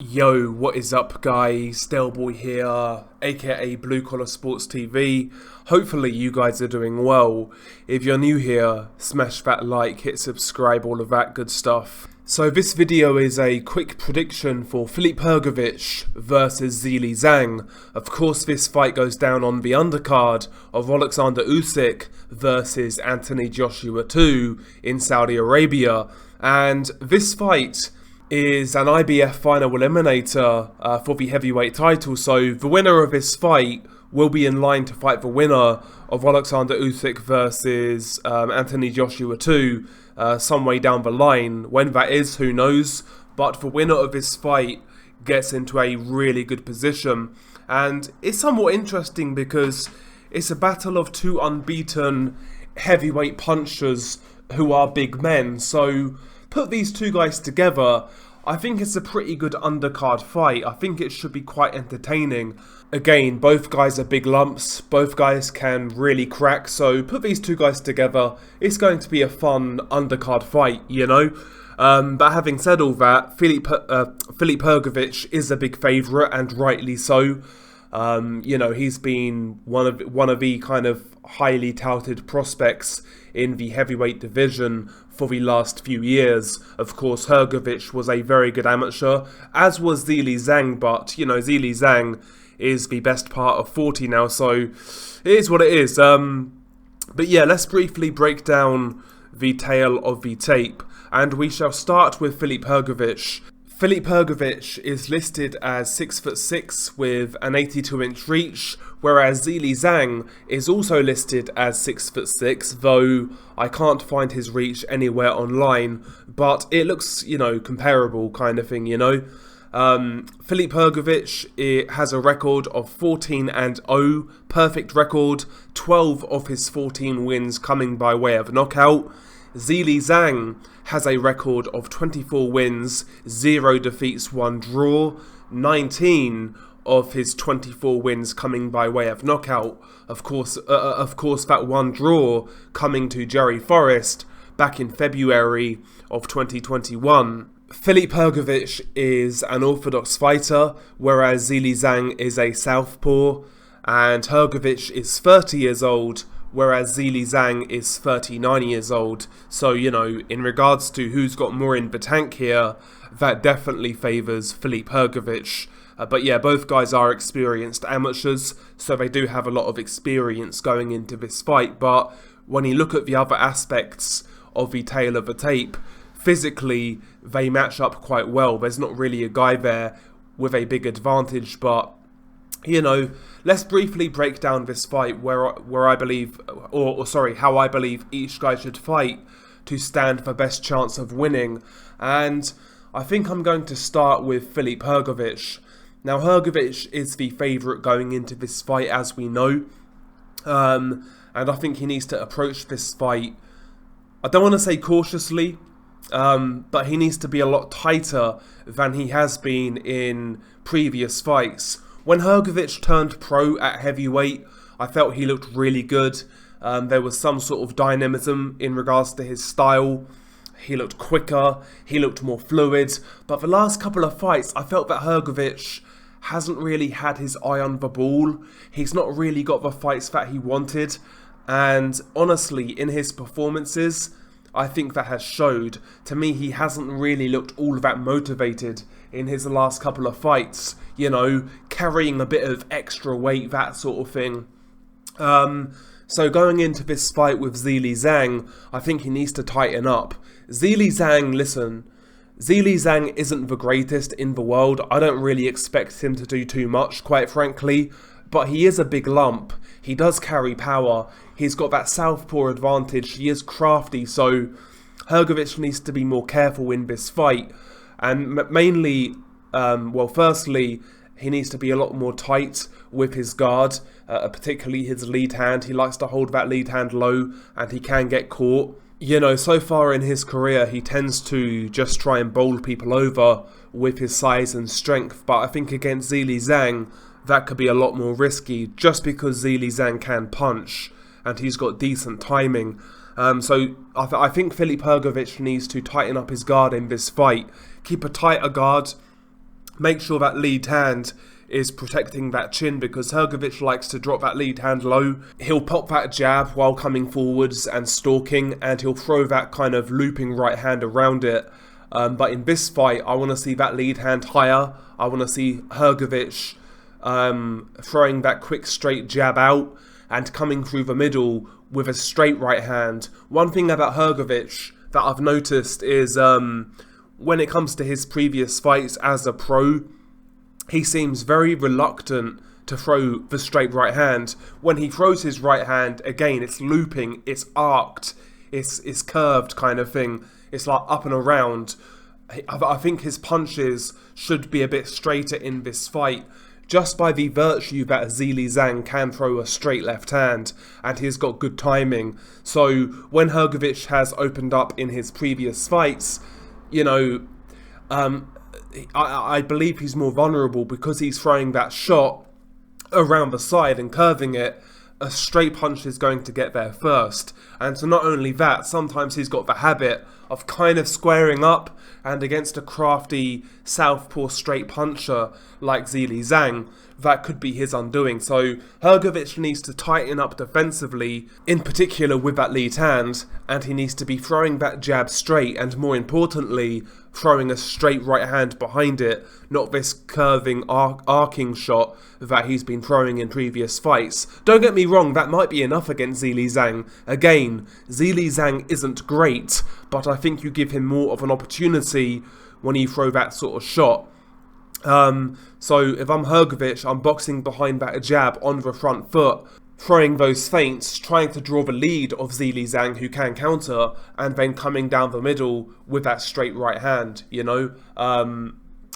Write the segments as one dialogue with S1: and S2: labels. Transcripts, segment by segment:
S1: Yo, what is up guys? Delboy here, aka Blue Collar Sports TV. Hopefully you guys are doing well. If you're new here, smash that like, hit subscribe, all of that good stuff. So this video is a quick prediction for Filip Hrgovic versus Zhilei Zhang. Of course this fight goes down on the undercard of Alexander Usyk versus Anthony Joshua 2 in Saudi Arabia. And this fight is an IBF final eliminator for the heavyweight title, so the winner of this fight will be in line to fight the winner of Alexander Usyk versus Anthony Joshua 2 some way down the line. When that is, who knows, but the winner of this fight gets into a really good position, and it's somewhat interesting because it's a battle of two unbeaten heavyweight punchers who are big men, so put these two guys together, I think it's a pretty good undercard fight. I think it should be quite entertaining. Again, both guys are big lumps, both guys can really crack, so put these two guys together, it's going to be a fun undercard fight, you know? But having said all that, Filip Hrgovic is a big favourite, and rightly so. You know, he's been one of the kind of highly touted prospects in the heavyweight division for the last few years. Of course, Hrgovic was a very good amateur, as was Zhilei Zhang, but, you know, Zhilei Zhang is the best part of 40 now, so it is what it is. But yeah, let's briefly break down the tale of the tape, and we shall start with Filip Hrgovic. Filip Hrgovic is listed as 6'6" with an 82-inch reach, whereas Zhilei Zhang is also listed as 6'6", though I can't find his reach anywhere online, but it looks, you know, comparable kind of thing, you know. Filip Hrgovic has a record of 14-0, perfect record, 12 of his 14 wins coming by way of knockout. Zhilei Zhang has a record of 24 wins, 0 defeats, 1 draw, 19 of his 24 wins coming by way of knockout. Of course, that 1 draw coming to Jerry Forrest back in February of 2021. Filip Hrgovic is an orthodox fighter, whereas Zhilei Zhang is a southpaw, and Hrgovic is 30 years old, whereas Zhilei Zhang is 39 years old. So, you know, in regards to who's got more in the tank here, that definitely favours Filip Hrgovic. But yeah, both guys are experienced amateurs, so they do have a lot of experience going into this fight. But when you look at the other aspects of the tale of the tape, physically they match up quite well. There's not really a guy there with a big advantage, but you know, let's briefly break down this fight where I believe, how I believe each guy should fight to stand for best chance of winning. And I think I'm going to start with Filip Hrgovic. Now, Hrgovic is the favourite going into this fight, as we know. And I think he needs to approach this fight, I don't want to say cautiously, but he needs to be a lot tighter than he has been in previous fights. When Hrgovic turned pro at heavyweight, I felt he looked really good. There was some sort of dynamism in regards to his style. He looked quicker, he looked more fluid. But the last couple of fights, I felt that Hrgovic hasn't really had his eye on the ball. He's not really got the fights that he wanted. And honestly, in his performances, I think that has showed. To me, he hasn't really looked all that motivated in his last couple of fights. You know, carrying a bit of extra weight, that sort of thing. So going into this fight with Zhilei Zhang, I think he needs to tighten up. Zhilei Zhang, listen, Zhilei Zhang isn't the greatest in the world. I don't really expect him to do too much, quite frankly. But he is a big lump. He does carry power. He's got that southpaw advantage. He is crafty, so Hrgovic needs to be more careful in this fight. And mainly, firstly, he needs to be a lot more tight with his guard, particularly his lead hand. He likes to hold that lead hand low, and he can get caught. You know, so far in his career, he tends to just try and bowl people over with his size and strength. But I think against Zhilei Zhang, that could be a lot more risky, just because Zhilei Zhang can punch, and he's got decent timing. So I think Filip Hrgovic needs to tighten up his guard in this fight. Keep a tighter guard, make sure that lead hand is protecting that chin, because Hrgovic likes to drop that lead hand low. He'll pop that jab while coming forwards and stalking, and he'll throw that kind of looping right hand around it. But in this fight, I want to see that lead hand higher. I want to see Hrgovic throwing that quick straight jab out and coming through the middle with a straight right hand. One thing about Hrgovic that I've noticed is when it comes to his previous fights as a pro, he seems very reluctant to throw the straight right hand. When he throws his right hand, again, it's looping, it's arced, it's curved kind of thing. It's like up and around. I think his punches should be a bit straighter in this fight, just by the virtue that Zhilei Zhang can throw a straight left hand, and he's got good timing. So when Hrgovic has opened up in his previous fights, you know, I believe he's more vulnerable because he's throwing that shot around the side and curving it. A straight punch is going to get there first. And so not only that, sometimes he's got the habit of kind of squaring up, and against a crafty southpaw straight puncher like Zhilei Zhang, that could be his undoing. So Hrgovic needs to tighten up defensively, in particular with that lead hand, and he needs to be throwing that jab straight, and more importantly, throwing a straight right hand behind it, not this curving, arcing shot that he's been throwing in previous fights. Don't get me wrong, that might be enough against Zhilei Zhang. Again, Zhilei Zhang isn't great, but I think you give him more of an opportunity when you throw that sort of shot. So if I'm Hrgovic, I'm boxing behind that jab on the front foot, throwing those feints, trying to draw the lead of Zhilei Zhang, who can counter, and then coming down the middle with that straight right hand, you know.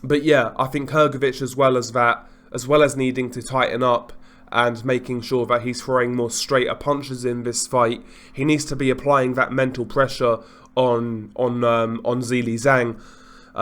S1: But yeah, I think Hrgovic, as well as needing to tighten up and making sure that he's throwing more straighter punches in this fight, he needs to be applying that mental pressure on Zhilei Zhang,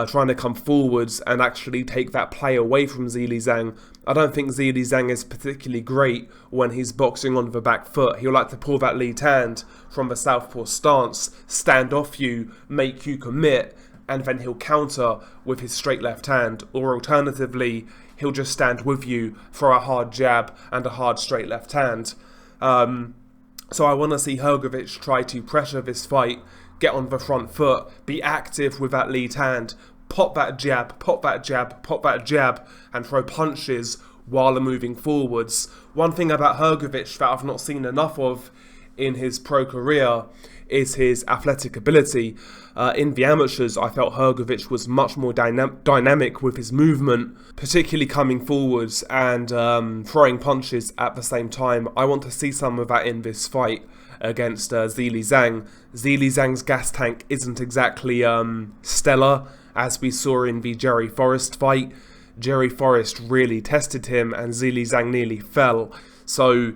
S1: trying to come forwards and actually take that play away from Zhilei Zhang. I don't think Zhilei Zhang is particularly great when he's boxing on the back foot. He'll like to pull that lead hand from the southpaw stance, stand off you, make you commit, and then he'll counter with his straight left hand, or alternatively, he'll just stand with you, throw a hard jab and a hard straight left hand. So I want to see Hrgovic try to pressure this fight, get on the front foot, be active with that lead hand, pop that jab, pop that jab, pop that jab, and throw punches while moving forwards. One thing about Hrgovic that I've not seen enough of in his pro career is his athletic ability. In the amateurs, I felt Hrgovic was much more dynamic with his movement, particularly coming forwards and throwing punches at the same time. I want to see some of that in this fight against Zhilei Zhang. Zhilei Zhang's gas tank isn't exactly stellar, as we saw in the Jerry Forrest fight. Jerry Forrest really tested him and Zhilei Zhang nearly fell. So,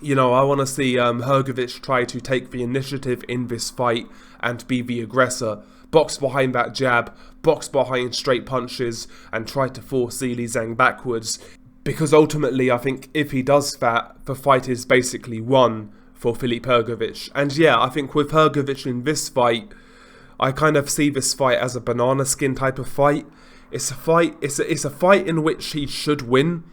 S1: you know, I want to see Hrgovic try to take the initiative in this fight and be the aggressor. Box behind that jab, box behind straight punches, and try to force Zhilei Zhang backwards. Because ultimately, I think if he does that, the fight is basically won for Filip Hrgovic. And yeah, I think with Hrgovic in this fight, I kind of see this fight as a banana skin type of fight. It's a fight in which he should win,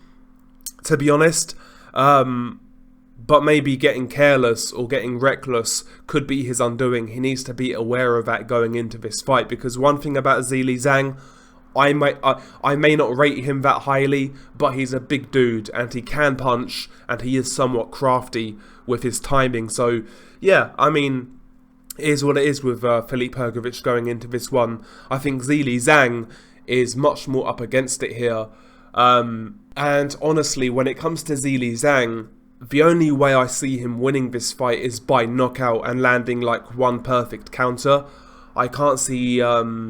S1: to be honest. But maybe getting careless or getting reckless could be his undoing. He needs to be aware of that going into this fight, because one thing about Zhilei Zhang, I may not rate him that highly, but he's a big dude and he can punch and he is somewhat crafty with his timing. So yeah, I mean, it is what it is with Filip Hrgovic going into this one. I think Zhilei Zhang is much more up against it here. And honestly, when it comes to Zhilei Zhang, the only way I see him winning this fight is by knockout and landing like one perfect counter. I can't see Zhilei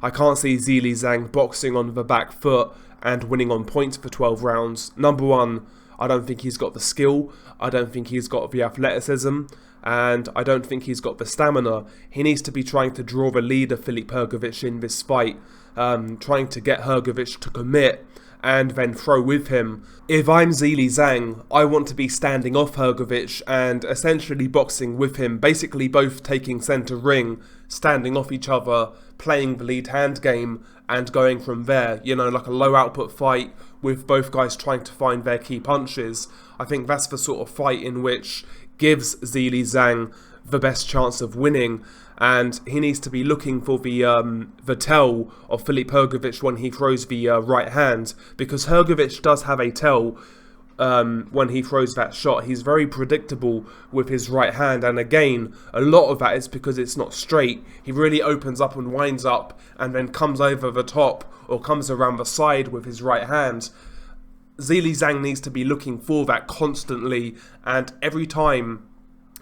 S1: Zhang boxing on the back foot and winning on points for 12 rounds. Number one, I don't think he's got the skill, I don't think he's got the athleticism, and I don't think he's got the stamina. He needs to be trying to draw the lead of Filip Hrgovic in this fight, trying to get Hrgovic to commit and then throw with him. If I'm Zhilei Zhang, I want to be standing off Hrgovic and essentially boxing with him, basically both taking centre ring, standing off each other, playing the lead hand game, and going from there. You know, like a low output fight with both guys trying to find their key punches. I think that's the sort of fight in which gives Zhilei Zhang the best chance of winning, and he needs to be looking for the tell of Filip Hrgovic when he throws the right hand, because Hrgovic does have a tell when he throws that shot. He's very predictable with his right hand, and again, a lot of that is because it's not straight. He really opens up and winds up and then comes over the top or comes around the side with his right hand. Zhilei Zhang needs to be looking for that constantly, and every time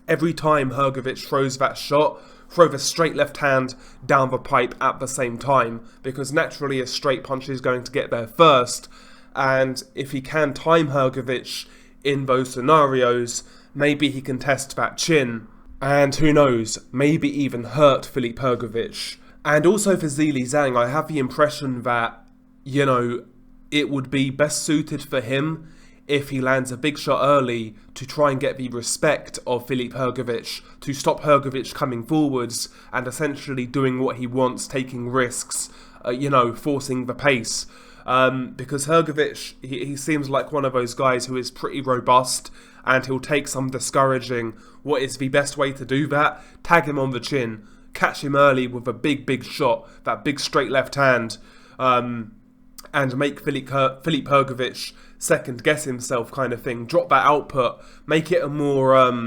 S1: Hrgovic throws that shot, throw the straight left hand down the pipe at the same time, because naturally a straight punch is going to get there first, and if he can time Hrgovic in those scenarios, maybe he can test that chin, and who knows, maybe even hurt Filip Hrgovic. And also for Zhilei Zhang, I have the impression that, you know, it would be best suited for him if he lands a big shot early to try and get the respect of Filip Hrgovic, to stop Hrgovic coming forwards and essentially doing what he wants, taking risks, you know, forcing the pace. Because Hrgovic, he seems like one of those guys who is pretty robust, and he'll take some discouraging. What is the best way to do that? Tag him on the chin, catch him early with a big shot, that big straight left hand, and make Filip Hrgovic second guess himself kind of thing. Drop that output, make it a more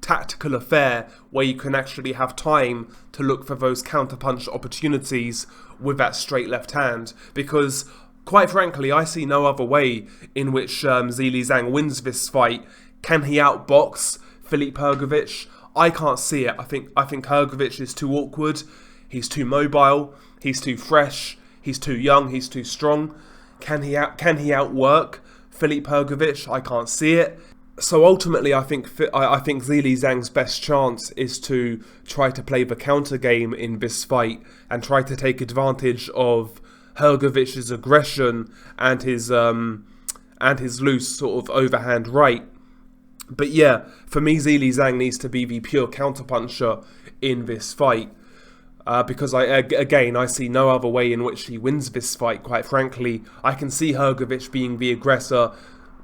S1: tactical affair where you can actually have time to look for those counterpunch opportunities with that straight left hand, because quite frankly I see no other way in which Zhilei Zhang wins this fight. Can he outbox Filip Hrgovic? I can't see it. I think Hrgovic is too awkward, he's too mobile, he's too fresh, he's too young, he's too strong. Can he outwork Filip Hrgovic? I can't see it. So ultimately, I think Zhilei Zhang's best chance is to try to play the counter game in this fight and try to take advantage of Hrgovic's aggression and his loose sort of overhand right. But yeah, for me, Zhilei Zhang needs to be the pure counterpuncher in this fight. Because I see no other way in which he wins this fight, quite frankly. I can see Hrgovic being the aggressor,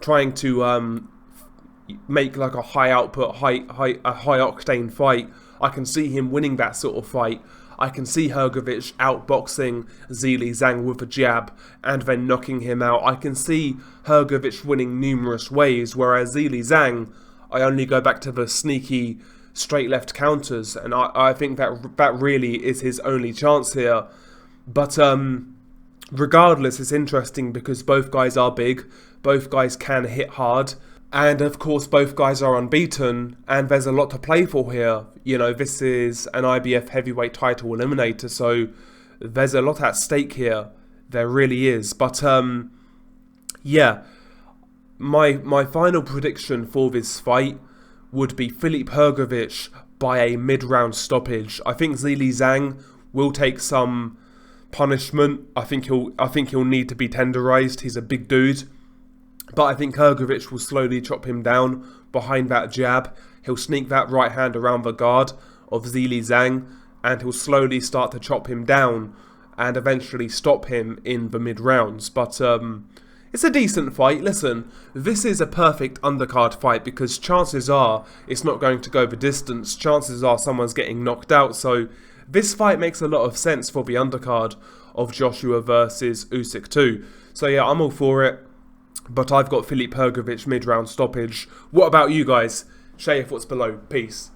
S1: trying to make like a high output, high octane fight. I can see him winning that sort of fight. I can see Hrgovic outboxing Zhilei Zhang with a jab and then knocking him out. I can see Hrgovic winning numerous ways, whereas Zhilei Zhang, I only go back to the sneaky straight left counters, and I think that really is his only chance here. But regardless, it's interesting because both guys are big, both guys can hit hard, and of course both guys are unbeaten, and there's a lot to play for here. You know, this is an IBF heavyweight title eliminator, so there's a lot at stake here. There really is. But yeah, my final prediction for this fight would be Filip Hrgovic by a mid-round stoppage. I think Zhilei Zhang will take some punishment. I think he'll need to be tenderized. He's a big dude. But I think Hrgovic will slowly chop him down behind that jab. He'll sneak that right hand around the guard of Zhilei Zhang, and he'll slowly start to chop him down and eventually stop him in the mid-rounds. But it's a decent fight. Listen, this is a perfect undercard fight because chances are it's not going to go the distance. Chances are someone's getting knocked out. So this fight makes a lot of sense for the undercard of Joshua versus Usyk too. So yeah, I'm all for it. But I've got Filip Hrgovic mid-round stoppage. What about you guys? Share your thoughts below. Peace.